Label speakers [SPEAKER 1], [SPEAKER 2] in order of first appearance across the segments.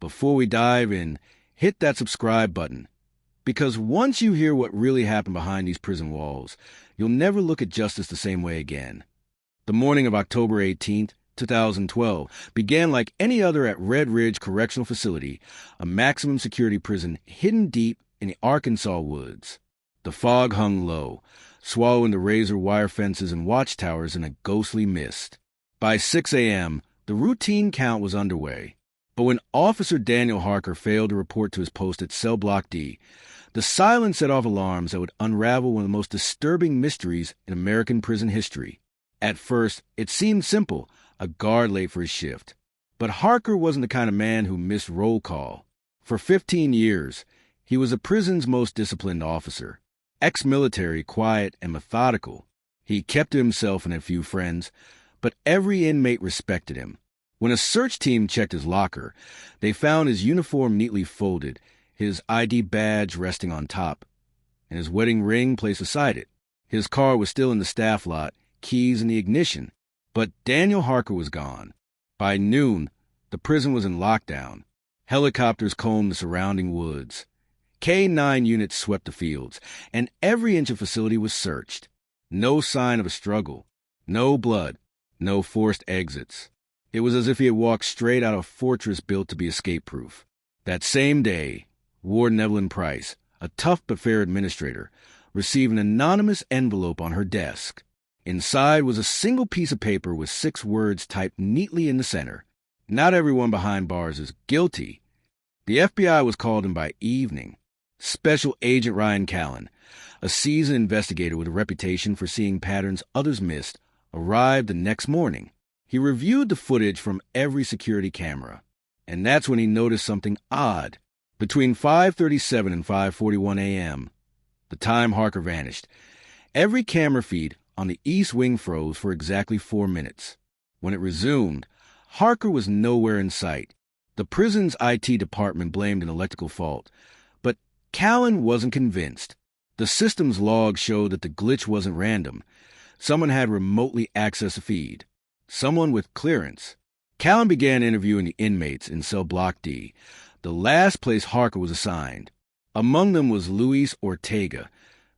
[SPEAKER 1] before we dive in, hit that subscribe button. Because once you hear what really happened behind these prison walls, you'll never look at justice the same way again. The morning of October 18th, 2012, began like any other at Red Ridge Correctional Facility, a maximum security prison hidden deep in the Arkansas woods. The fog hung low, swallowing the razor wire fences and watchtowers in a ghostly mist. By 6 a.m., the routine count was underway. But when Officer Daniel Harker failed to report to his post at Cell Block D, the silence set off alarms that would unravel one of the most disturbing mysteries in American prison history. At first, it seemed simple, a guard late for his shift. But Harker wasn't the kind of man who missed roll call. For 15 years, he was the prison's most disciplined officer. Ex-military, quiet, and methodical. He kept to himself and a few friends, but every inmate respected him. When a search team checked his locker, they found his uniform neatly folded, his ID badge resting on top, and his wedding ring placed beside it. His car was still in the staff lot, keys in the ignition, but Daniel Harker was gone. By noon, the prison was in lockdown. Helicopters combed the surrounding woods. K-9 units swept the fields, and every inch of facility was searched. No sign of a struggle, no blood, no forced exits. It was as if he had walked straight out of a fortress built to be escape-proof. That same day, Warden Evelyn Price, a tough but fair administrator, received an anonymous envelope on her desk. Inside was a single piece of paper with 6 words typed neatly in the center. Not everyone behind bars is guilty. The FBI was called in by evening. Special Agent Ryan Callen, a seasoned investigator with a reputation for seeing patterns others missed, arrived the next morning. He reviewed the footage from every security camera, and that's when he noticed something odd. Between 5:37 and 5:41 a.m., the time Harker vanished, every camera feed on the East Wing froze for exactly 4 minutes. When it resumed, Harker was nowhere in sight. The prison's IT department blamed an electrical fault, but Callen wasn't convinced. The system's log showed that the glitch wasn't random. Someone had remotely accessed the feed. Someone with clearance. Callen began interviewing the inmates in Cell Block D, the last place Harker was assigned. Among them was Luis Ortega,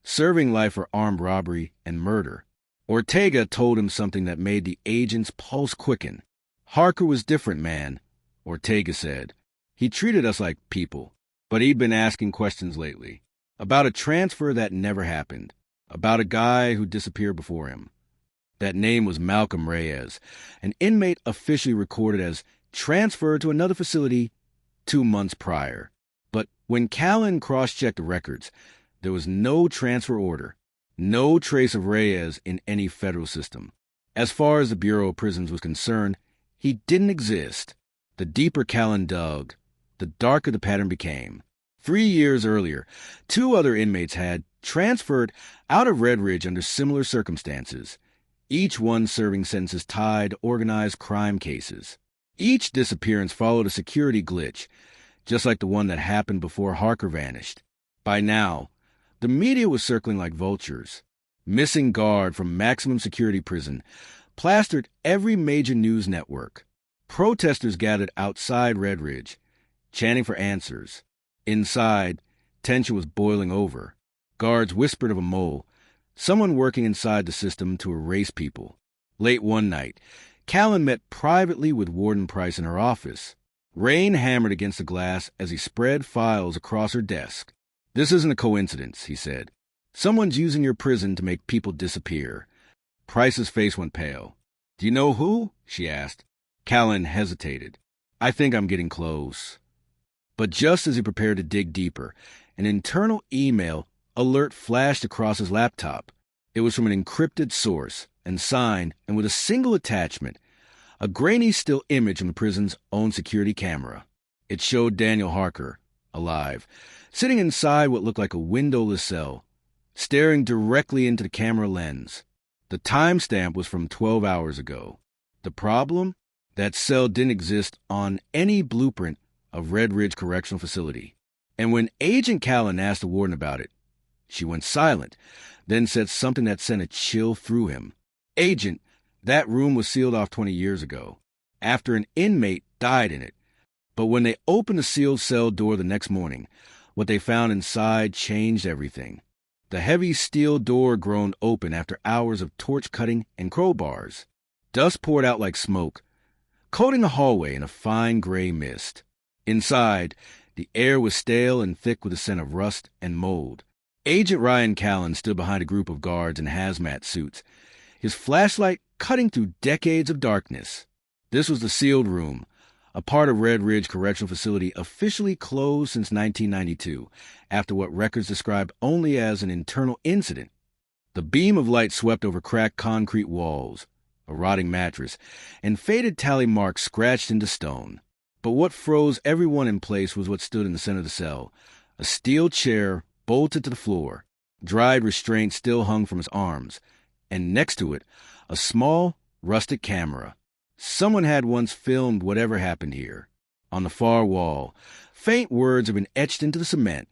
[SPEAKER 1] serving life for armed robbery and murder. Ortega told him something that made the agent's pulse quicken. Harker was different, man, Ortega said. He treated us like people, but he'd been asking questions lately. About a transfer that never happened. About a guy who disappeared before him. That name was Malcolm Reyes, an inmate officially recorded as transferred to another facility 2 months prior. But when Callen cross-checked the records, there was no transfer order, no trace of Reyes in any federal system. As far as the Bureau of Prisons was concerned, he didn't exist. The deeper Callen dug, the darker the pattern became. 3 years earlier, 2 other inmates had transferred out of Red Ridge under similar circumstances, each one serving sentences tied to organized crime cases. Each disappearance followed a security glitch, just like the one that happened before Harker vanished. By now, the media was circling like vultures. Missing guard from maximum security prison plastered every major news network. Protesters gathered outside Red Ridge, chanting for answers. Inside, tension was boiling over. Guards whispered of a mole, someone working inside the system to erase people. Late one night, Callen met privately with Warden Price in her office. Rain hammered against the glass as he spread files across her desk. "This isn't a coincidence," he said. "Someone's using your prison to make people disappear." Price's face went pale. "Do you know who?" she asked. Callen hesitated. "I think I'm getting close." But just as he prepared to dig deeper, an internal email alert flashed across his laptop. It was from an encrypted source and signed, and with a single attachment, a grainy still image from the prison's own security camera. It showed Daniel Harker, alive, sitting inside what looked like a windowless cell, staring directly into the camera lens. The timestamp was from 12 hours ago. The problem? That cell didn't exist on any blueprint of Red Ridge Correctional Facility. And when Agent Callen asked the warden about it, she went silent, then said something that sent a chill through him. "Agent, that room was sealed off 20 years ago, after an inmate died in it. But when they opened the sealed cell door the next morning, what they found inside changed everything. The heavy steel door groaned open after hours of torch cutting and crowbars. Dust poured out like smoke, coating the hallway in a fine gray mist. Inside, the air was stale and thick with the scent of rust and mold. Agent Ryan Callan stood behind a group of guards in hazmat suits, his flashlight cutting through decades of darkness. This was the sealed room, a part of Red Ridge Correctional Facility officially closed since 1992, after what records described only as an internal incident. The beam of light swept over cracked concrete walls, a rotting mattress, and faded tally marks scratched into stone. But what froze everyone in place was what stood in the center of the cell, a steel chair bolted to the floor. Dried restraint still hung from his arms, and next to it, a small, rusted camera. Someone had once filmed whatever happened here. On the far wall, faint words had been etched into the cement,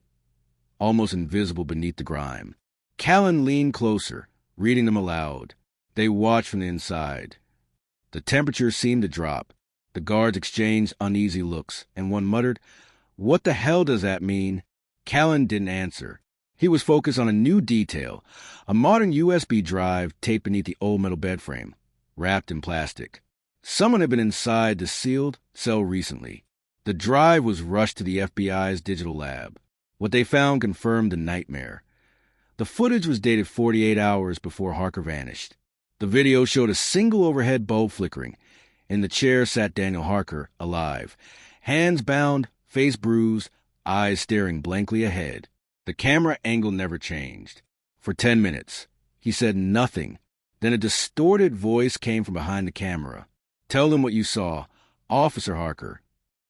[SPEAKER 1] almost invisible beneath the grime. Callan leaned closer, reading them aloud. They watched from the inside. The temperature seemed to drop. The guards exchanged uneasy looks, and one muttered, "What the hell does that mean?" Callan didn't answer. He was focused on a new detail, a modern USB drive taped beneath the old metal bed frame, wrapped in plastic. Someone had been inside the sealed cell recently. The drive was rushed to the FBI's digital lab. What they found confirmed the nightmare. The footage was dated 48 hours before Harker vanished. The video showed a single overhead bulb flickering. In the chair sat Daniel Harker, alive, hands bound, face bruised, eyes staring blankly ahead. The camera angle never changed. For 10 minutes, he said nothing. Then a distorted voice came from behind the camera. "Tell them what you saw, Officer Harker."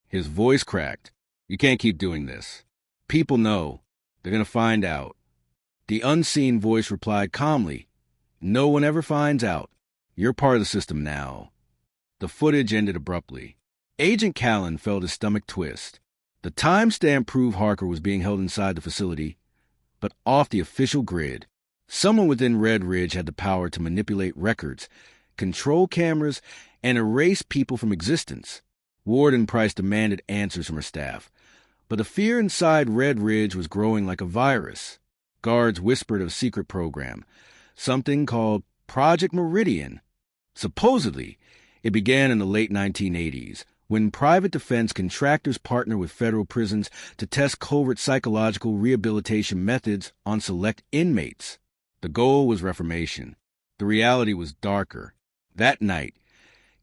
[SPEAKER 1] His voice cracked. "You can't keep doing this. People know. They're going to find out." The unseen voice replied calmly, "No one ever finds out. You're part of the system now." The footage ended abruptly. Agent Callan felt his stomach twist. The timestamp proved Harker was being held inside the facility, but off the official grid. Someone within Red Ridge had the power to manipulate records, control cameras, and erase people from existence. Warden Price demanded answers from her staff, but the fear inside Red Ridge was growing like a virus. Guards whispered of a secret program, something called Project Meridian. Supposedly, it began in the late 1980s, when private defense contractors partnered with federal prisons to test covert psychological rehabilitation methods on select inmates. The goal was reformation. The reality was darker. That night,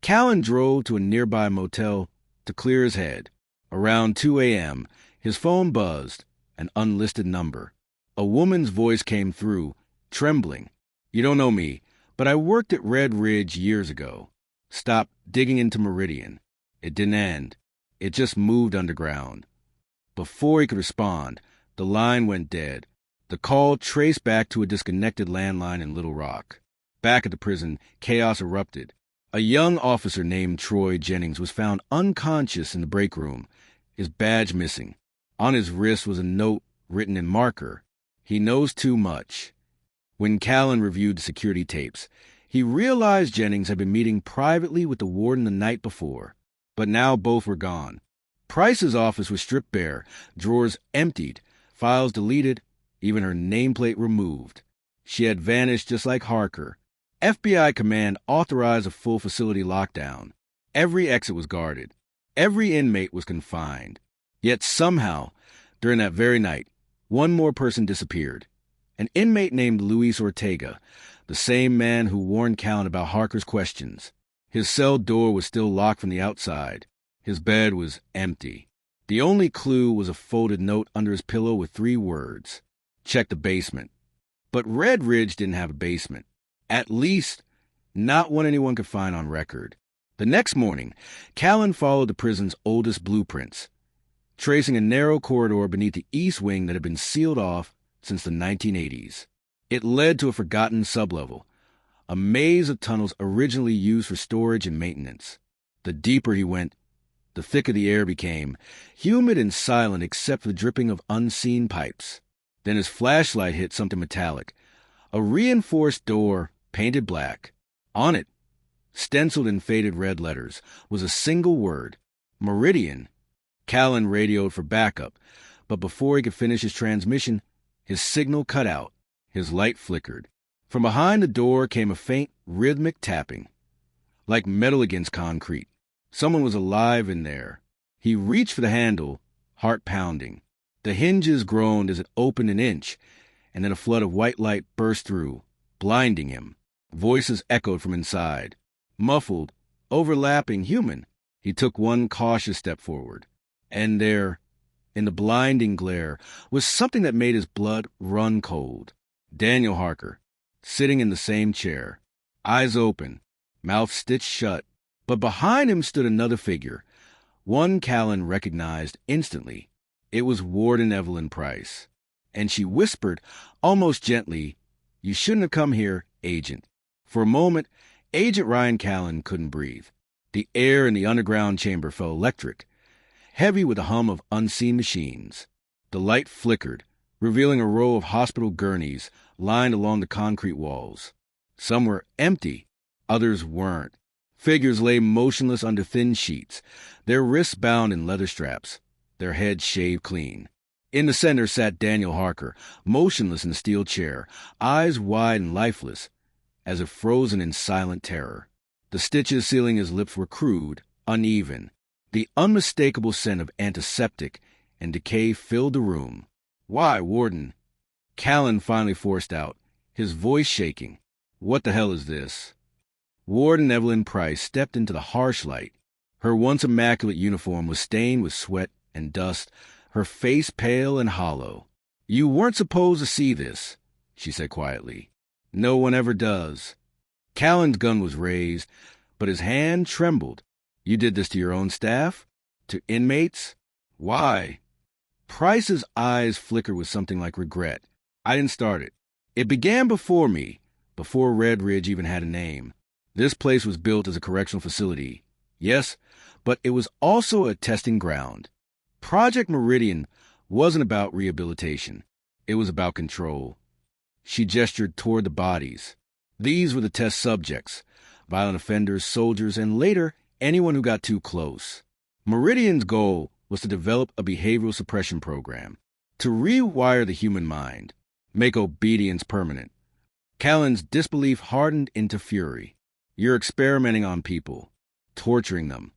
[SPEAKER 1] Callan drove to a nearby motel to clear his head. Around 2 a.m., his phone buzzed, an unlisted number. A woman's voice came through, trembling. "You don't know me, but I worked at Red Ridge years ago. Stop digging into Meridian." It didn't end. It just moved underground. Before he could respond, the line went dead. The call traced back to a disconnected landline in Little Rock. Back at the prison, chaos erupted. A young officer named Troy Jennings was found unconscious in the break room, his badge missing. On his wrist was a note written in marker. "He knows too much." When Callan reviewed the security tapes, he realized Jennings had been meeting privately with the warden the night before. But now both were gone. Price's office was stripped bare, drawers emptied, files deleted, even her nameplate removed. She had vanished just like Harker. FBI command authorized a full facility lockdown. Every exit was guarded. Every inmate was confined. Yet somehow, during that very night, one more person disappeared. An inmate named Luis Ortega, the same man who warned Callan about Harker's questions. His cell door was still locked from the outside. His bed was empty. The only clue was a folded note under his pillow with 3 words. "Check the basement." But Red Ridge didn't have a basement. At least, not one anyone could find on record. The next morning, Callan followed the prison's oldest blueprints, tracing a narrow corridor beneath the east wing that had been sealed off since the 1980s. It led to a forgotten sublevel, a maze of tunnels originally used for storage and maintenance. The deeper he went, the thicker the air became, humid and silent except for the dripping of unseen pipes. Then his flashlight hit something metallic, a reinforced door painted black. On it, stenciled in faded red letters, was a single word, Meridian. Callan radioed for backup, but before he could finish his transmission, his signal cut out. His light flickered. From behind the door came a faint, rhythmic tapping, like metal against concrete. Someone was alive in there. He reached for the handle, heart pounding. The hinges groaned as it opened an inch, and then a flood of white light burst through, blinding him. Voices echoed from inside. Muffled, overlapping, human. He took one cautious step forward. And there, in the blinding glare, was something that made his blood run cold. Daniel Harker, sitting in the same chair, eyes open, mouth stitched shut. But behind him stood another figure, one Callan recognized instantly. It was Warden Evelyn Price. And she whispered, almost gently, "You shouldn't have come here, Agent." For a moment, Agent Ryan Callan couldn't breathe. The air in the underground chamber felt electric, heavy with the hum of unseen machines. The light flickered, revealing a row of hospital gurneys lined along the concrete walls. Some were empty, others weren't. Figures lay motionless under thin sheets, their wrists bound in leather straps, their heads shaved clean. In the center sat Daniel Harker, motionless in a steel chair, eyes wide and lifeless, as if frozen in silent terror. The stitches sealing his lips were crude, uneven. The unmistakable scent of antiseptic and decay filled the room. "Why, Warden?" Callan finally forced out, his voice shaking. "What the hell is this?" Warden Evelyn Price stepped into the harsh light. Her once immaculate uniform was stained with sweat and dust, her face pale and hollow. "You weren't supposed to see this," she said quietly. "No one ever does." Callan's gun was raised, but his hand trembled. "You did this to your own staff? To inmates? Why?" Price's eyes flickered with something like regret. "I didn't start it. It began before me, before Red Ridge even had a name. This place was built as a correctional facility, yes, but it was also a testing ground. Project Meridian wasn't about rehabilitation. It was about control." She gestured toward the bodies. These were the test subjects, violent offenders, soldiers, and later, anyone who got too close. Meridian's goal was to develop a behavioral suppression program, to rewire the human mind, make obedience permanent. Callan's disbelief hardened into fury. "You're experimenting on people, torturing them."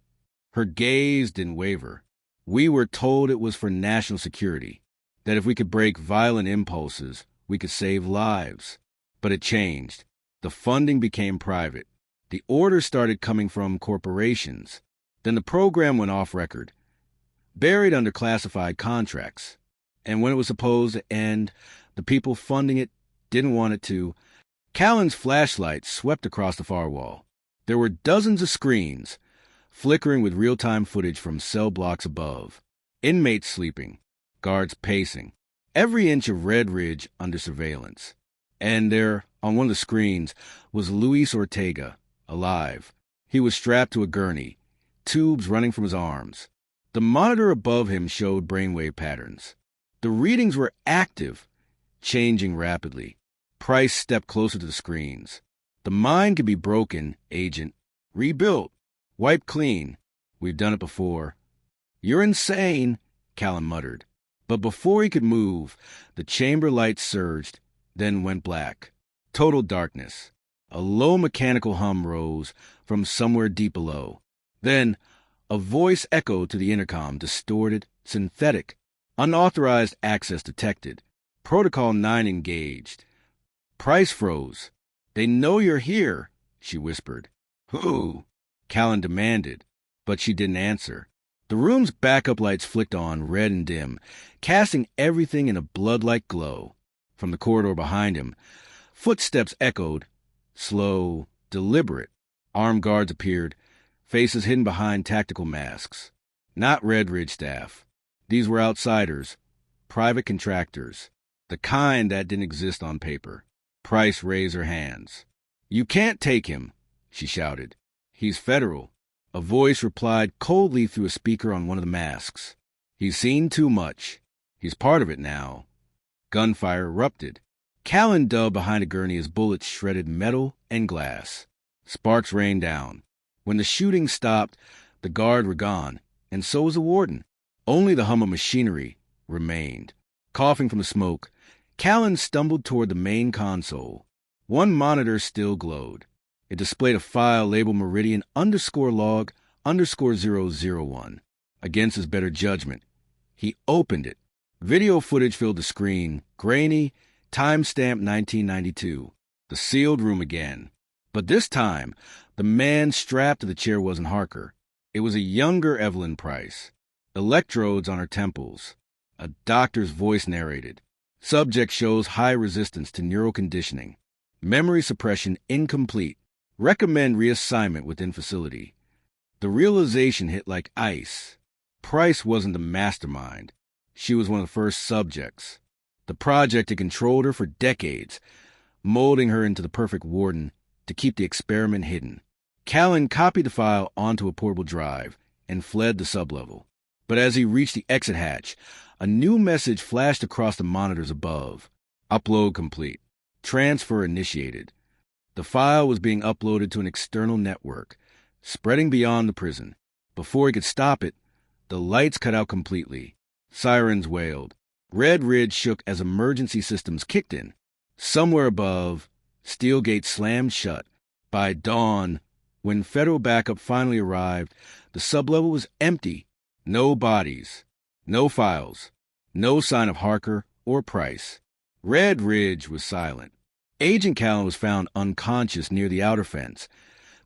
[SPEAKER 1] Her gaze didn't waver. "We were told it was for national security, that if we could break violent impulses, we could save lives. But it changed. The funding became private. The orders started coming from corporations. Then the program went off record, buried under classified contracts. And when it was supposed to end, the people funding it didn't want it to." Callan's flashlight swept across the far wall. There were dozens of screens, flickering with real-time footage from cell blocks above. Inmates sleeping, guards pacing, every inch of Red Ridge under surveillance. And there, on one of the screens, was Luis Ortega, alive. He was strapped to a gurney, tubes running from his arms. The monitor above him showed brainwave patterns. The readings were active, changing rapidly. Price stepped closer to the screens. "The mind can be broken, Agent. Rebuilt. Wiped clean. We've done it before." "You're insane," Callan muttered. But before he could move, the chamber lights surged, then went black. Total darkness. A low mechanical hum rose from somewhere deep below. Then a voice echoed to the intercom, distorted, synthetic. "Unauthorized access detected. Protocol 9 engaged." Price froze. "They know you're here," she whispered. "Who?" Callan demanded, but she didn't answer. The room's backup lights flicked on, red and dim, casting everything in a blood-like glow. From the corridor behind him, footsteps echoed, slow, deliberate. Armed guards appeared, faces hidden behind tactical masks. Not Red Ridge staff. These were outsiders, private contractors, the kind that didn't exist on paper. Price raised her hands. "You can't take him," she shouted. "He's federal." A voice replied coldly through a speaker on one of the masks. "He's seen too much. He's part of it now." Gunfire erupted. Callan dug behind a gurney as bullets shredded metal and glass. Sparks rained down. When the shooting stopped, the guard were gone, and so was the warden. Only the hum of machinery remained. Coughing from the smoke, Callan stumbled toward the main console. One monitor still glowed. It displayed a file labeled Meridian _log_001. Against his better judgment, he opened it. Video footage filled the screen, grainy, timestamp 1992. The sealed room again. But this time, the man strapped to the chair wasn't Harker. It was a younger Evelyn Price. Electrodes on her temples. A doctor's voice narrated. Subject shows high resistance to neural conditioning. Memory suppression incomplete. Recommend reassignment within facility. The realization hit like ice. Price wasn't the mastermind. She was one of the first subjects. The project had controlled her for decades, molding her into the perfect warden to keep the experiment hidden. Callan copied the file onto a portable drive and fled the sublevel. But as he reached the exit hatch, a new message flashed across the monitors above. Upload complete. Transfer initiated. The file was being uploaded to an external network, spreading beyond the prison. Before he could stop it, the lights cut out completely. Sirens wailed. Red Ridge shook as emergency systems kicked in. Somewhere above, steel gates slammed shut. By dawn, when federal backup finally arrived, the sublevel was empty. No bodies, no files, no sign of Harker or Price. Red Ridge was silent. Agent Callan was found unconscious near the outer fence,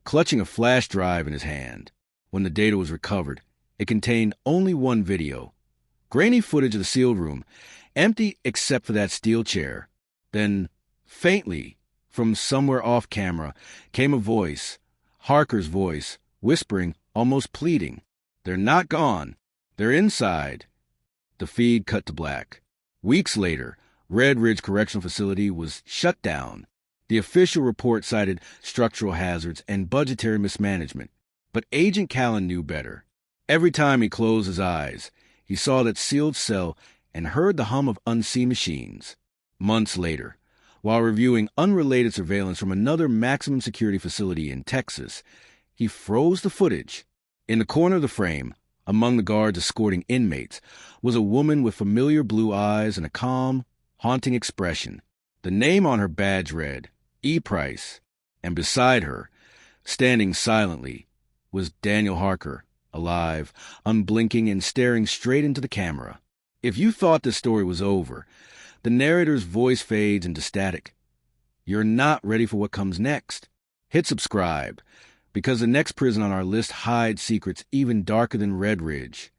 [SPEAKER 1] clutching a flash drive in his hand. When the data was recovered, it contained only one video. Grainy footage of the sealed room, empty except for that steel chair. Then, faintly, from somewhere off camera, came a voice, Harker's voice, whispering, almost pleading. They're not gone. They're inside. The feed cut to black. Weeks later, Red Ridge Correctional Facility was shut down. The official report cited structural hazards and budgetary mismanagement. But Agent Callan knew better. Every time he closed his eyes, he saw that sealed cell and heard the hum of unseen machines. Months later, while reviewing unrelated surveillance from another maximum security facility in Texas, he froze the footage. In the corner of the frame, among the guards escorting inmates, was a woman with familiar blue eyes and a calm, haunting expression. The name on her badge read, E. Price, and beside her, standing silently, was Daniel Harker, alive, unblinking and staring straight into the camera. If you thought this story was over, the narrator's voice fades into static. You're not ready for what comes next. Hit subscribe, because the next prison on our list hides secrets even darker than Red Ridge.